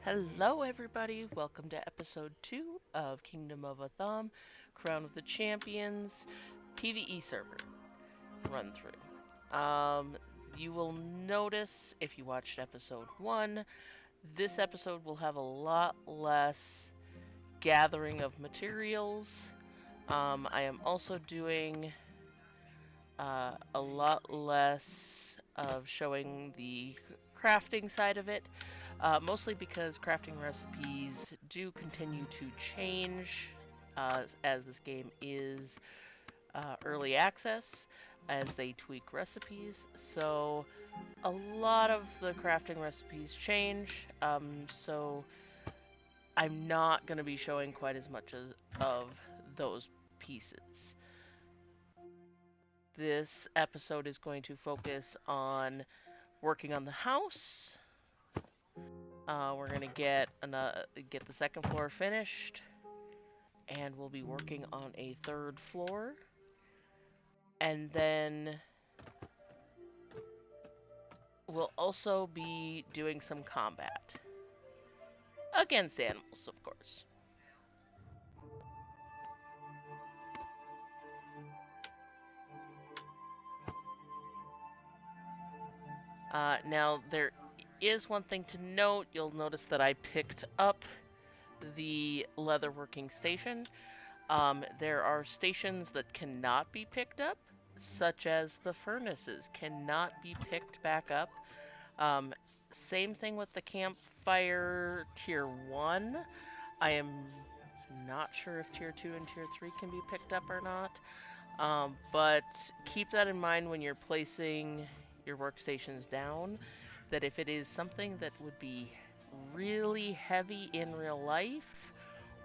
Hello, everybody. Welcome to episode 2 of Kingdom of Atham, Crown of the Champions, PvE server run through. You will notice if you watched episode 1, this episode will have a lot less gathering of materials. I am also doing a lot less of showing the crafting side of it. Mostly because crafting recipes do continue to change as this game is early access, as they tweak recipes. So a lot of the crafting recipes change. So I'm not going to be showing quite as much of those pieces. This episode is going to focus on working on the house. We're gonna get the second floor finished, and we'll be working on a third floor, and then we'll also be doing some combat against animals, of course. Now there is one thing to note. You'll notice that I picked up the leatherworking station. There are stations that cannot be picked up, such as the furnaces cannot be picked back up. Um, Same thing with the campfire tier 1. I am not sure if tier 2 and tier 3 can be picked up or not. But keep that in mind when you're placing your workstations down, that if it is something that would be really heavy in real life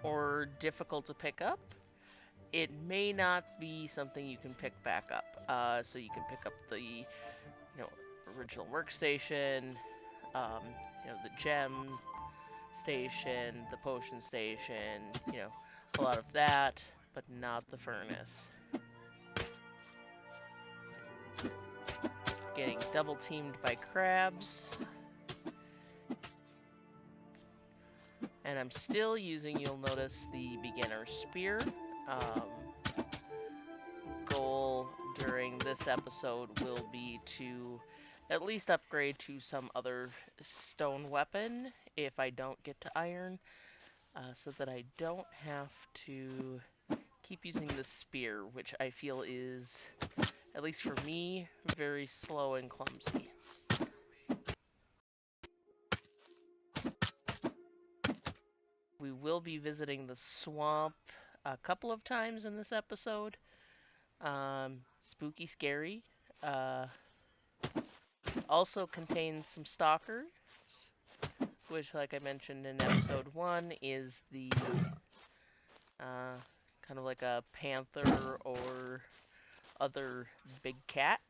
or difficult to pick up, it may not be something you can pick back up. So you can pick up the original workstation, um, the gem station, the potion station, a lot of that, but not the furnace. Getting double teamed by crabs. And I'm still using, you'll notice, the beginner spear. Goal during this episode will be to at least upgrade to some other stone weapon if I don't get to iron, so that I don't have to keep using the spear, which I feel is, at least for me, very slow and clumsy. We will be visiting the swamp a couple of times in this episode. Spooky, scary. Also contains some stalkers, which, like I mentioned in episode 1, is the kind of like a panther or other big cat.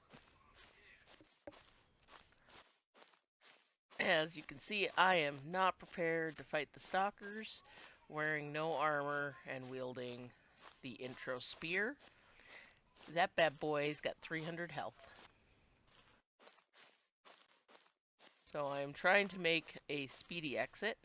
As you can see, I am not prepared to fight the stalkers, wearing no armor and wielding the intro spear. That bad boy's got 300 health. So I am trying to make a speedy exit.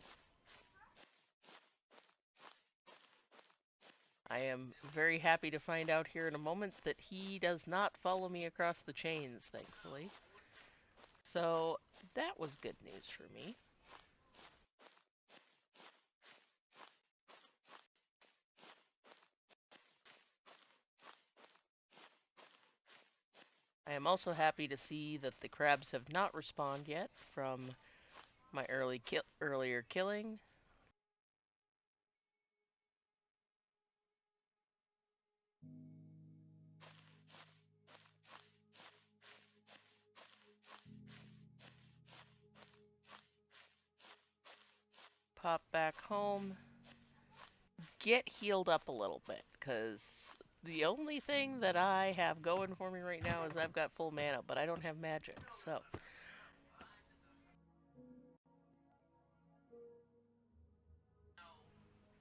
I am very happy to find out here in a moment that he does not follow me across the chains, thankfully. So that was good news for me. I am also happy to see that the crabs have not respawned yet from my earlier killing. Pop back home. Get healed up a little bit, because the only thing that I have going for me right now is I've got full mana, but I don't have magic, so.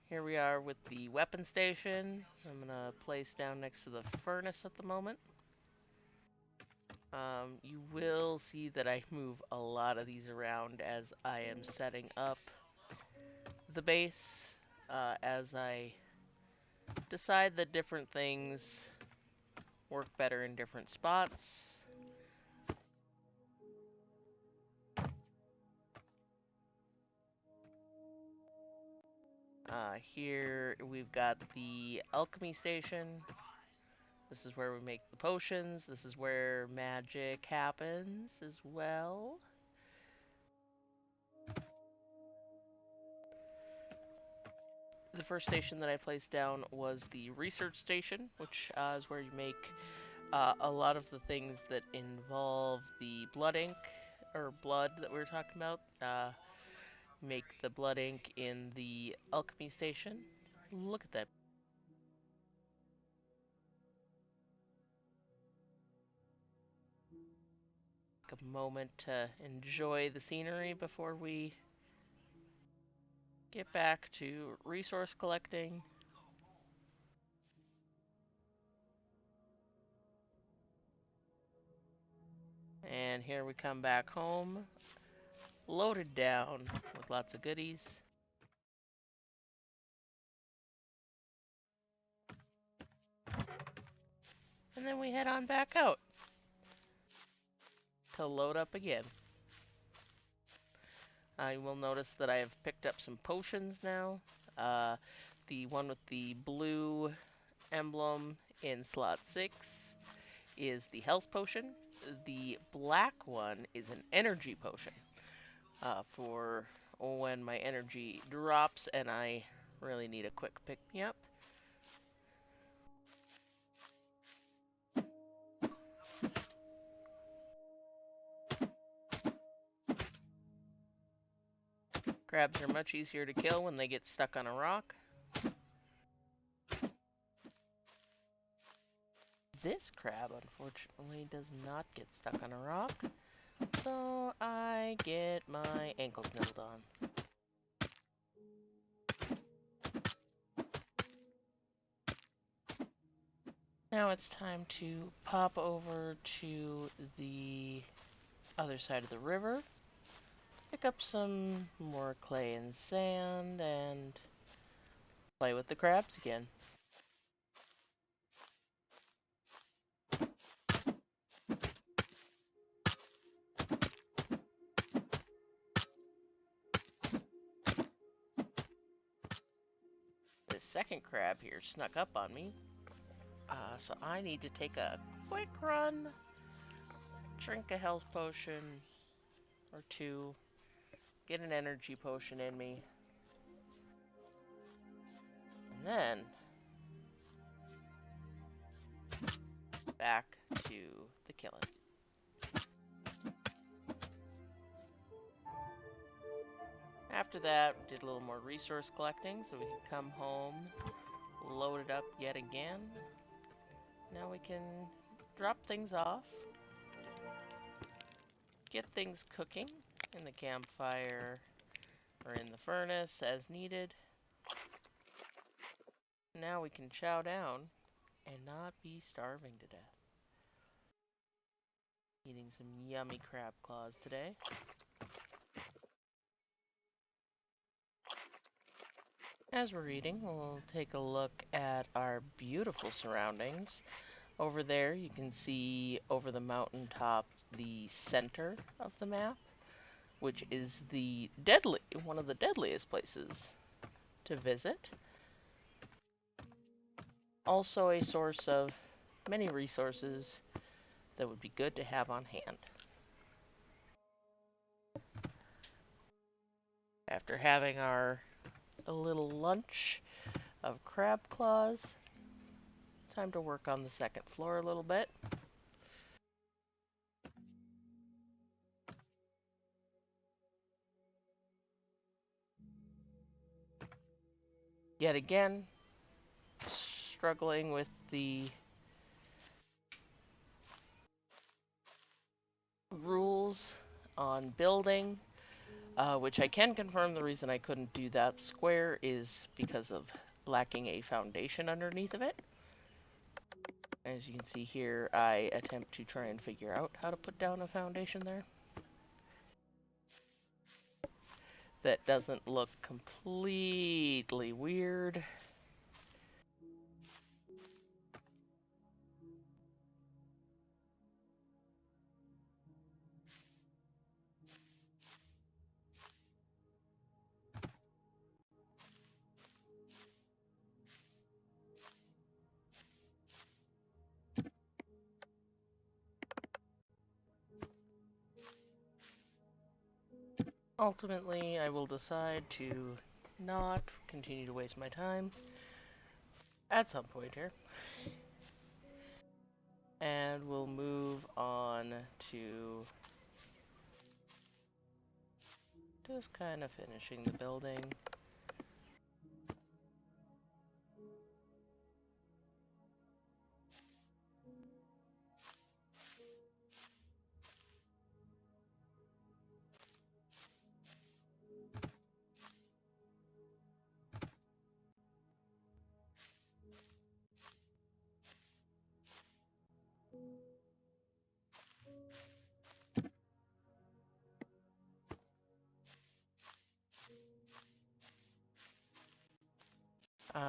Here we are with the weapon station. I'm gonna place down next to the furnace at the moment. You will see that I move a lot of these around as I am setting up the base as I decide that different things work better in different spots. Here we've got the Alchemy Station. This is where we make the potions. This is where magic happens as well. The first station that I placed down was the research station, which is where you make a lot of the things that involve the blood ink, or blood that we were talking about. Make the blood ink in the Alchemy Station. Look at that. Take a moment to enjoy the scenery before we get back to resource collecting. And here we come back home, loaded down with lots of goodies. And then we head on back out to load up again. You will notice that I have picked up some potions now. The one with the blue emblem in slot 6 is the health potion. The black one is an energy potion for when my energy drops and I really need a quick pick-me-up. Crabs are much easier to kill when they get stuck on a rock. This crab, unfortunately, does not get stuck on a rock, so I get my ankles nibbled on. Now it's time to pop over to the other side of the river, pick up some more clay and sand, and play with the crabs again. This second crab here snuck up on me, so I need to take a quick run, drink a health potion or two, get an energy potion in me, and then back to the killing. After that, we did a little more resource collecting so we could come home, load it up yet again. Now we can drop things off, get things cooking in the campfire or in the furnace as needed. Now we can chow down and not be starving to death. Eating some yummy crab claws today. As we're eating, we'll take a look at our beautiful surroundings. Over there, you can see over the mountaintop the center of the map, which is one of the deadliest places to visit. Also a source of many resources that would be good to have on hand. After having a little lunch of crab claws, time to work on the second floor a little bit. Yet again, struggling with the rules on building, which I can confirm the reason I couldn't do that square is because of lacking a foundation underneath of it. As you can see here, I attempt to try and figure out how to put down a foundation there. that doesn't look completely weird. Ultimately, I will decide to not continue to waste my time at some point here. And we'll move on to just kind of finishing the building.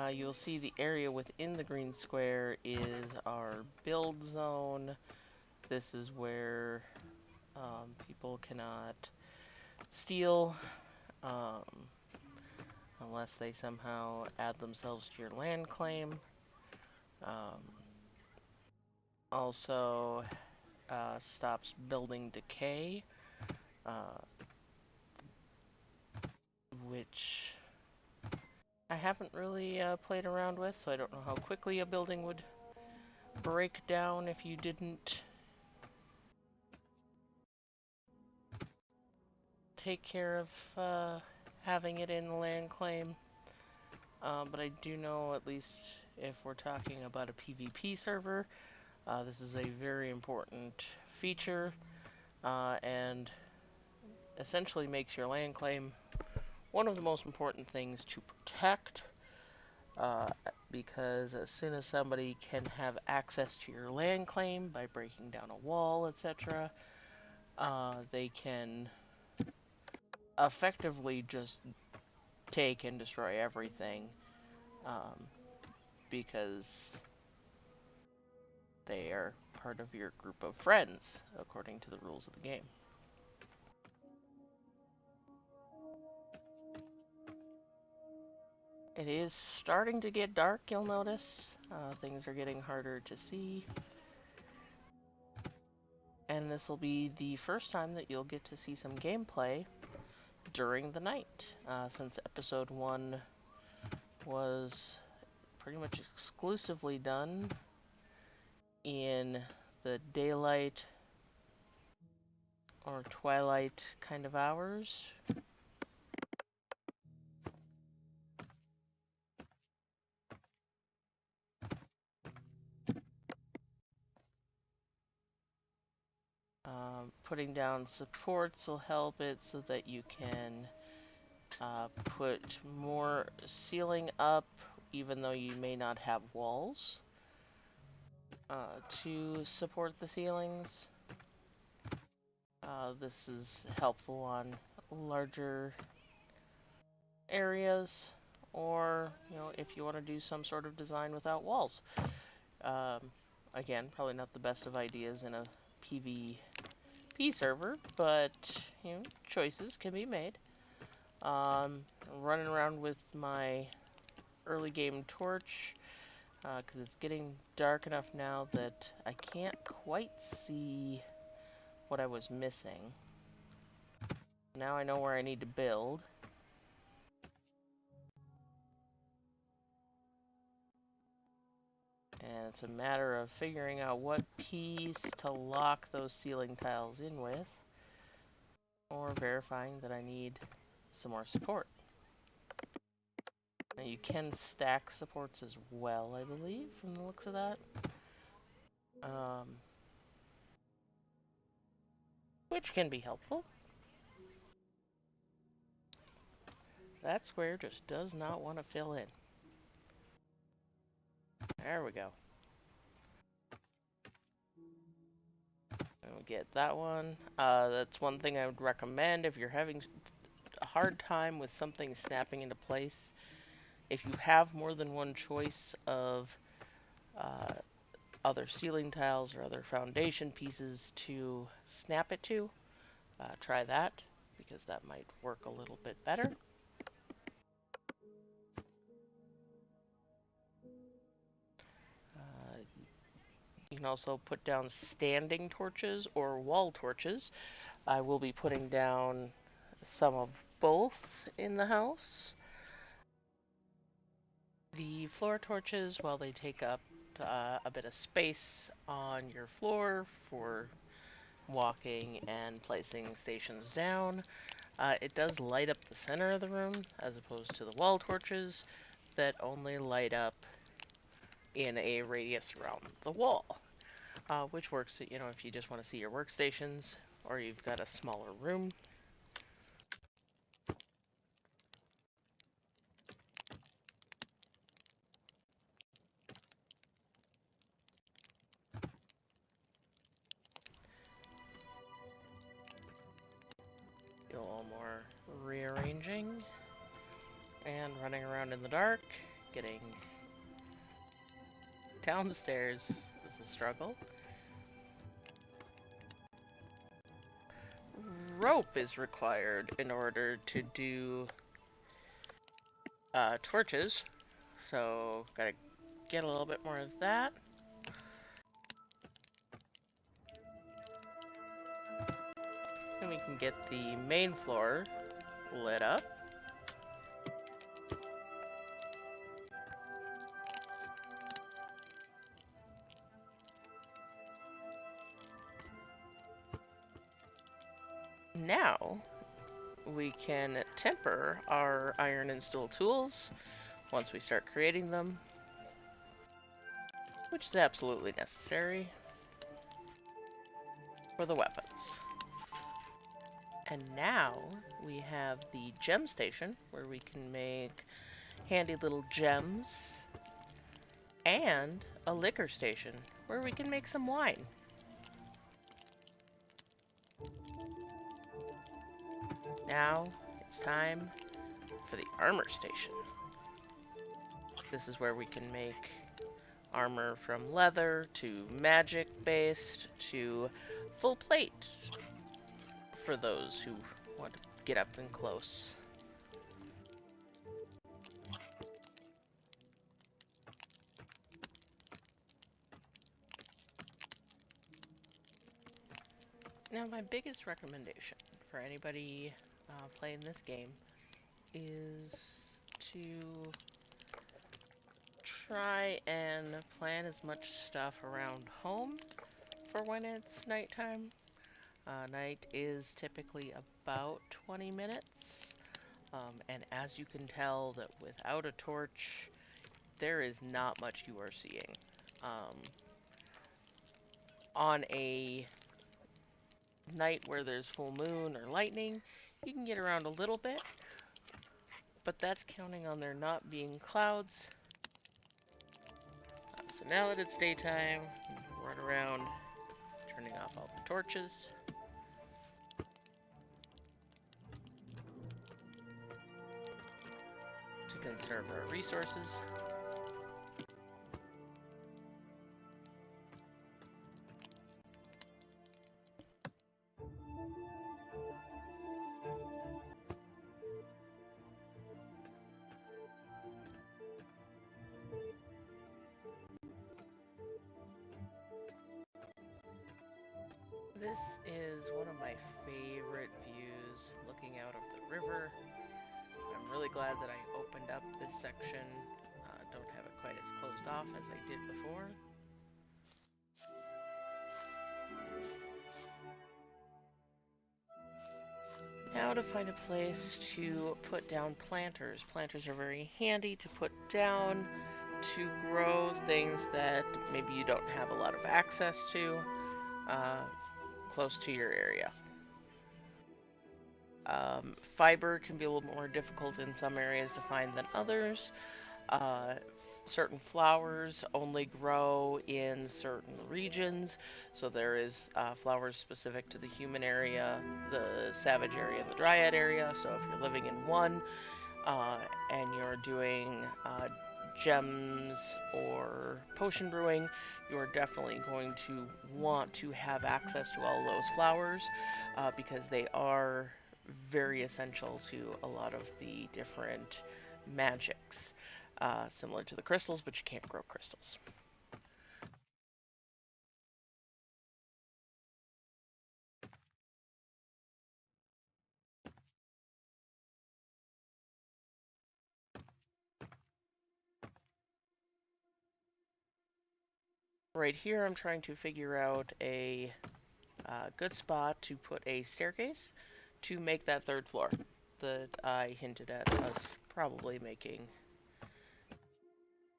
You'll see the area within the green square is our build zone. This is where people cannot steal unless they somehow add themselves to your land claim. Um, also stops building decay, uh, which I haven't really played around with, so I don't know how quickly a building would break down if you didn't take care of having it in the land claim. But I do know, at least if we're talking about a PvP server, this is a very important feature, and essentially makes your land claim one of the most important things to protect, uh, because as soon as somebody can have access to your land claim by breaking down a wall, etc., they can effectively just take and destroy everything, um, because they are part of your group of friends, according to the rules of the game. It is starting to get dark, you'll notice. Things are getting harder to see. And this will be the first time that you'll get to see some gameplay during the night, since episode 1 was pretty much exclusively done in the daylight or twilight kind of hours. Putting down supports will help it so that you can put more ceiling up, even though you may not have walls to support the ceilings. This is helpful on larger areas, or if you want to do some sort of design without walls. Um, Again, probably not the best of ideas in a PvP server, but choices can be made. Running around with my early game torch because it's getting dark enough now that I can't quite see what I was missing. Now I know where I need to build. And it's a matter of figuring out what piece to lock those ceiling tiles in with, or verifying that I need some more support. Now you can stack supports as well, I believe, from the looks of that. Which can be helpful. That square just does not want to fill in. There we go. And we get that one. That's one thing I would recommend if you're having a hard time with something snapping into place, if you have more than one choice of uh, other ceiling tiles or other foundation pieces to snap it to, try that, because that might work a little bit better. You can also put down standing torches or wall torches. I will be putting down some of both in the house. The floor torches, while they take up a bit of space on your floor for walking and placing stations down, it does light up the center of the room, as opposed to the wall torches that only light up in a radius around the wall. Which works, you know, if you just want to see your workstations or you've got a smaller room. Do a little more rearranging and running around in the dark, getting down the stairs is a struggle. Rope is required in order to do torches, so gotta get a little bit more of that. And we can get the main floor lit up. Now we can temper our iron and steel tools once we start creating them, which is absolutely necessary for the weapons. And now we have the gem station where we can make handy little gems, and a liquor station where we can make some wine. Now it's time for the armor station. This is where we can make armor from leather to magic based to full plate for those who want to get up and close. Now my biggest recommendation for anybody playing this game is to try and plan as much stuff around home for when it's nighttime. Night is typically about 20 minutes, and as you can tell, that without a torch, there is not much you are seeing. On a night where there's full moon or lightning, you can get around a little bit, but that's counting on there not being clouds. So now that it's daytime, run around turning off all the torches. To conserve our resources. This is one of my favorite views, looking out of the river. I'm really glad that I opened up this section. Don't have it quite as closed off as I did before. Now to find a place to put down planters. Planters are very handy to put down to grow things that maybe you don't have a lot of access to close to your area. Fiber can be a little more difficult in some areas to find than others. certain flowers only grow in certain regions. So there is flowers specific to the human area, the savage area, and the dryad area. So if you're living in one and you're doing gems or potion brewing, you're definitely going to want to have access to all those flowers because they are very essential to a lot of the different magics. Similar to the crystals, but you can't grow crystals. Right here, I'm trying to figure out a good spot to put a staircase to make that third floor that I hinted at us probably making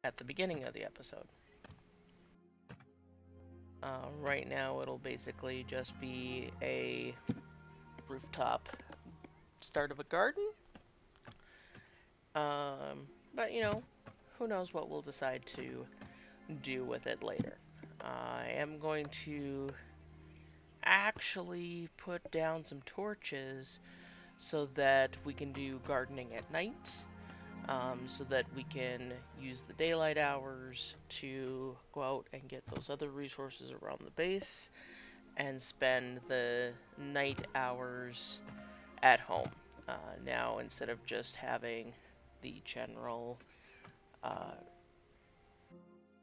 at the beginning of the episode. Right now, it'll basically just be a rooftop start of a garden. But you know, who knows what we'll decide to do with it later. I am going to actually put down some torches so that we can do gardening at night, so that we can use the daylight hours to go out and get those other resources around the base and spend the night hours at home. Now, instead of just having the general uh,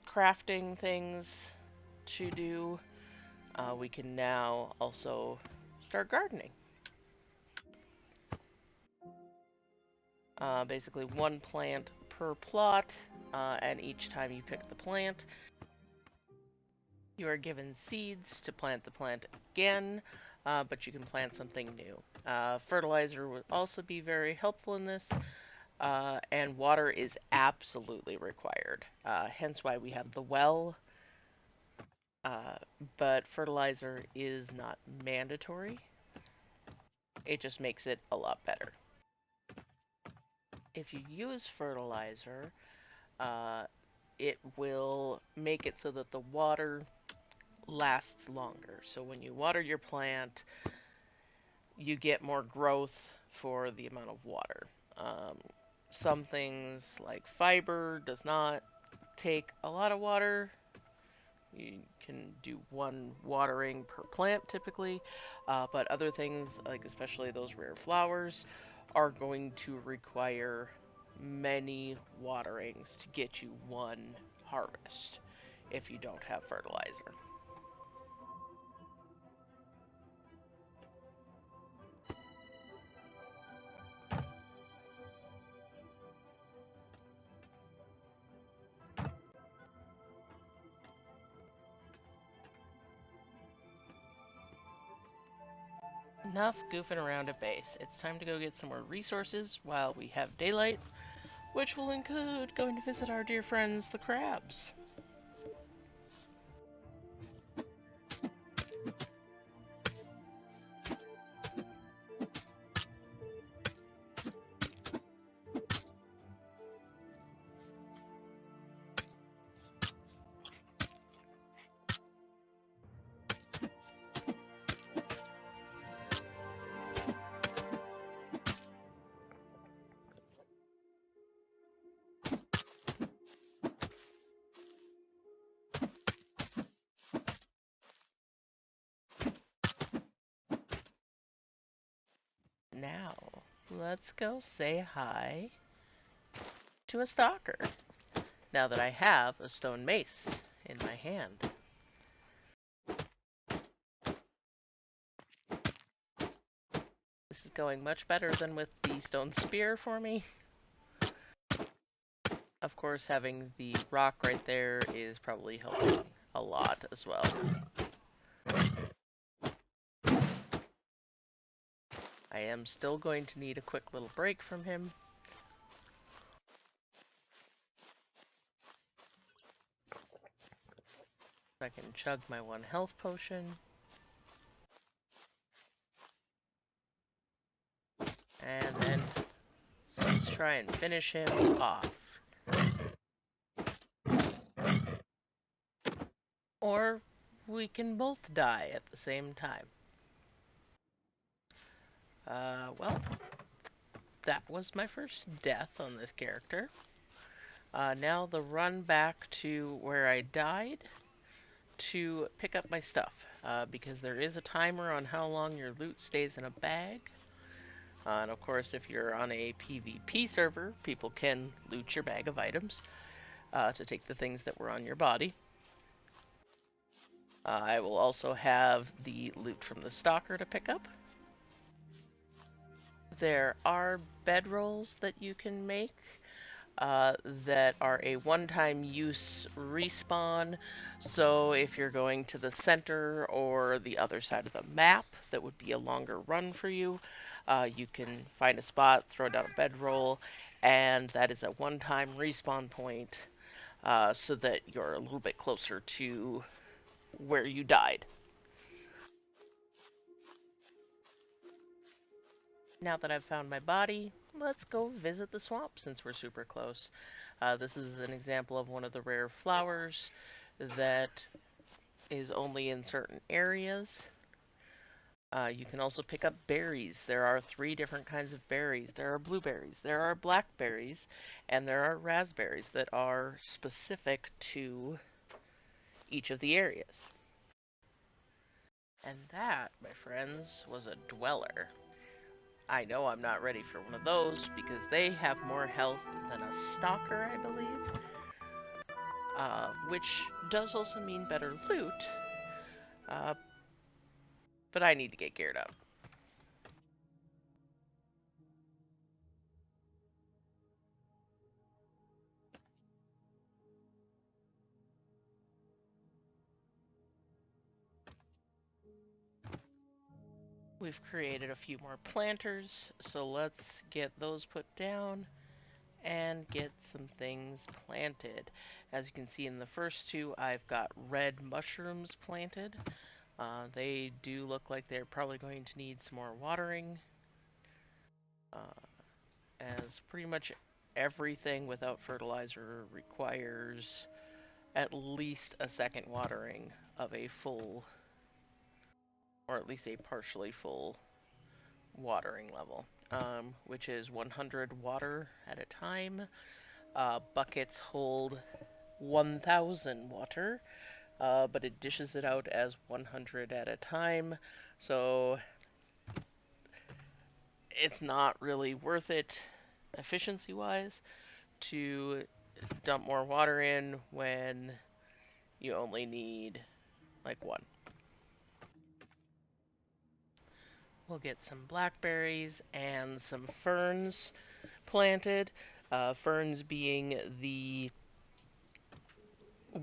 crafting things to do, we can now also start gardening. Basically, one plant per plot, and each time you pick the plant, you are given seeds to plant the plant again, but you can plant something new. Fertilizer would also be very helpful in this, and water is absolutely required, hence why we have the well, uh, but fertilizer is not mandatory. It just makes it a lot better. If you use fertilizer, uh, it will make it so that the water lasts longer. So when you water your plant, you get more growth for the amount of water. Um, some things like fiber does not take a lot of water. You can do one watering per plant typically, but other things, like especially those rare flowers, are going to require many waterings to get you one harvest if you don't have fertilizer. Enough goofing around at base. It's time to go get some more resources while we have daylight, which will include going to visit our dear friends, the crabs. Now, let's go say hi to a stalker, now that I have a stone mace in my hand. This is going much better than with the stone spear for me. Of course, having the rock right there is probably helping a lot as well. I am still going to need a quick little break from him. I can chug my one health potion. And then try and finish him off. or we can both die at the same time. Well, that was my first death on this character. Now the run back to where I died to pick up my stuff, because there is a timer on how long your loot stays in a bag. And of course, if you're on a PvP server, people can loot your bag of items to take the things that were on your body. I will also have the loot from the Stalker to pick up. There are bedrolls that you can make that are a one-time use respawn. So if you're going to the center or the other side of the map, that would be a longer run for you. You can find a spot, throw down a bedroll, and that is a one-time respawn point, so that you're a little bit closer to where you died. Now that I've found my body, let's go visit the swamp since we're super close. This is an example of one of the rare flowers that is only in certain areas. You can also pick up berries. There are 3 different kinds of berries. There are blueberries, there are blackberries, and there are raspberries that are specific to each of the areas. And that, my friends, was a dweller. I know I'm not ready for one of those because they have more health than a stalker, I believe. Which does also mean better loot, uh, but I need to get geared up. We've created a few more planters, so let's get those put down and get some things planted. As you can see in the first 2, I've got red mushrooms planted. They do look like they're probably going to need some more watering, as pretty much everything without fertilizer requires at least a second watering of a full, or at least a partially full watering level, which is 100 water at a time. Buckets hold 1,000 water, but it dishes it out as 100 at a time, so it's not really worth it efficiency-wise to dump more water in when you only need like 1. We'll get some blackberries and some ferns planted. Ferns being the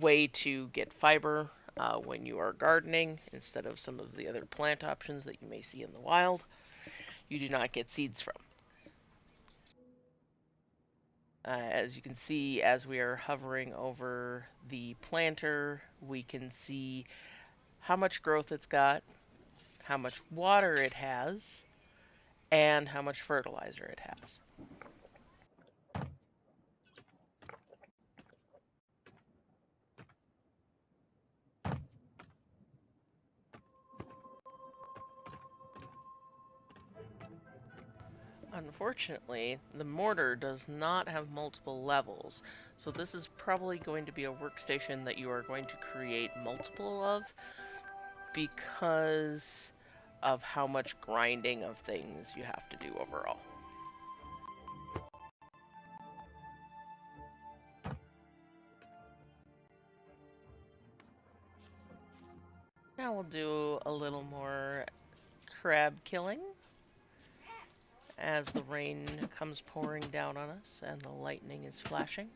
way to get fiber when you are gardening instead of some of the other plant options that you may see in the wild. You do not get seeds from. As you can see, as we are hovering over the planter, we can see how much growth it's got, how much water it has, and how much fertilizer it has. Unfortunately, the mortar does not have multiple levels, so this is probably going to be a workstation that you are going to create multiple of because of how much grinding of things you have to do overall. Now we'll do a little more crab killing as the rain comes pouring down on us and the lightning is flashing.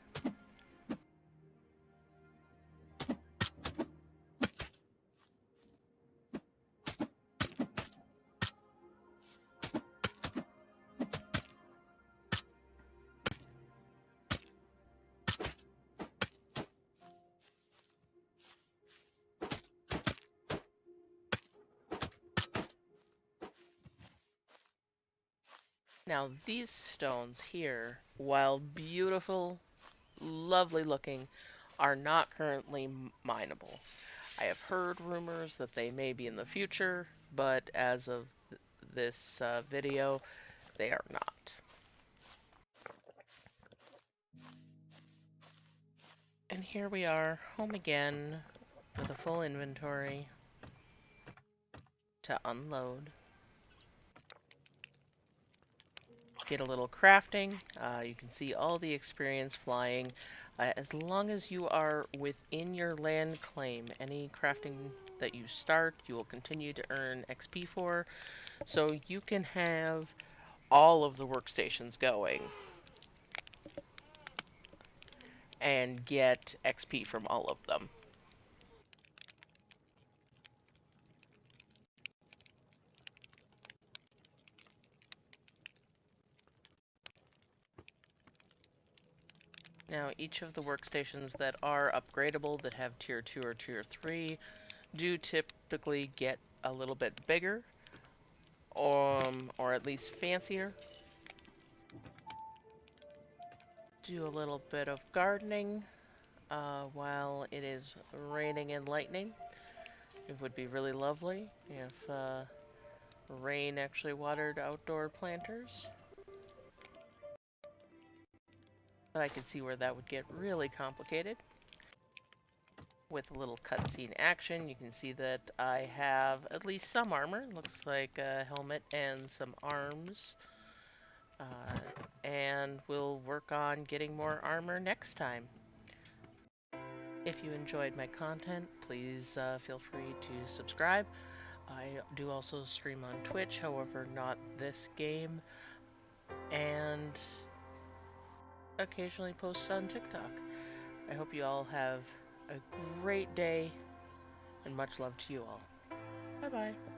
Now these stones here, while beautiful, lovely looking, are not currently mineable. I have heard rumors that they may be in the future, but as of this video, they are not. And here we are, home again, with a full inventory to unload. Get a little crafting. You can see all the experience flying. As long as you are within your land claim, any crafting that you start, you will continue to earn XP for. So you can have all of the workstations going and get XP from all of them. Now, each of the workstations that are upgradable, that have tier 2 or tier 3, do typically get a little bit bigger, or at least fancier. Do a little bit of gardening while it is raining and lightning. It would be really lovely if rain actually watered outdoor planters. But I could see where that would get really complicated. With a little cutscene action, you can see that I have at least some armor. Looks like a helmet and some arms. And we'll work on getting more armor next time. If you enjoyed my content, please feel free to subscribe. I do also stream on Twitch, however not this game, and occasionally post on TikTok. I hope you all have a great day, and much love to you all. Bye-bye.